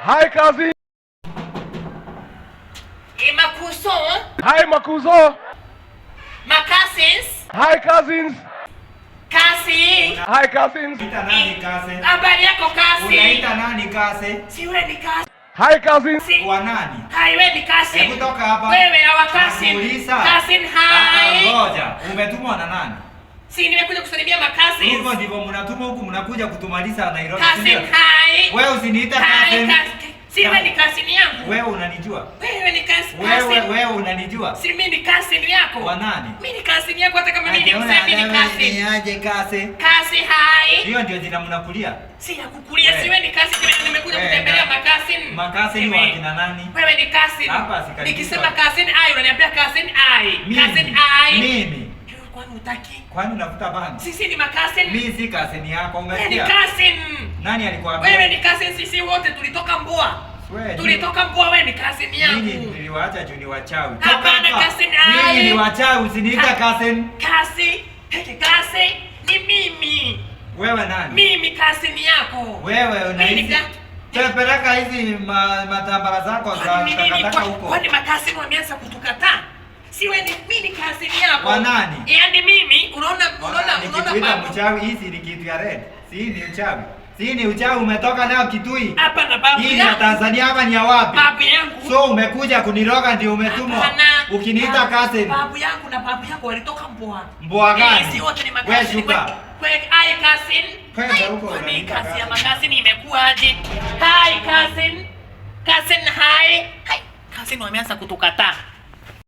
Hi cousin. Makuso. Hi Makuzo. My cousins. Hi cousins. Kasi. Hi cousins. Unaita nani Kase? Habari yako kasi? Unaita nani Kase? Si wewe ni kasi. Hi cousins. Wa nani? Hai wewe ni kasi. Hebu toka hapa. Wewe hawa kasi. Nakuuliza. Kasi hai. Ngoja, umetumwa na nani? Si nimekuja kusalimia makasi. Hivyo ndivyo mnatuma huku, mnakuja kutumaliza Nairobi. Kasi hai. Wewe usiniita Hai Kase. kasi. Si wewe ni kasi ni yangu. Wewe unanijua? Wewe ni kasi. Wewe unanijua? Si mimi ni kasi ni yako. Wa nani? Mimi ni kasi ni yako hata kama mimi ni mzee mimi ni kasi. Ni aje Kase? Kasi hai. Hiyo ndio jina mnakulia. Si ya kukulia, si wewe ni kasi, nimekuja kutembelea makasin. Makasin wa kina nani? Wewe ni kasin. Hapa sikaribu. Nikisema kasin ai unaniambia kasin ai. Kasin ai. Mimi. Kwani utaki? Kwani unafuta bani? Sisi ni makasin. Mimi si kasin yako, Wewe ni umesikia? kasin. Nani alikuambia? Wewe ni kasin, sisi wote tulitoka Mbua. Wewe Tulitoka Mbua, wewe ni kasin yangu. mimi niliwaacha juu ni wachawi. Hapana kasin ai. Mimi ni wachawi, usiniita kasin. Kasi, heki kasi ni mimi. Wewe nani? Mimi kasin yako. Wewe unaishi. Tepeleka hizi matambara zako za takataka huko. Kwani makasin wameanza kutukataa? Si wewe ni mimi kasini yako. Wa nani? Yaani mimi unaona nikikuita mchawi, hizi ni kitu ya red. Si ni uchawi. Si ni uchawi umetoka nayo Kitui. Hapa na babu yangu. Hii ni Tanzania hapa ni ya wapi? Babu yangu. So umekuja kuniroga ndio umetumwa. Ukiniita cousin. Babu yangu na babu yako walitoka Mbua. Mbua gani? Sisi wote ni Wewe makasini. shuka. Hai cousin. Kwenda huko Ni unaniita kasi ya cousin. makasini imekuaje? Hai cousin. Cousin hai. Hai. Cousin wameanza kutukataa.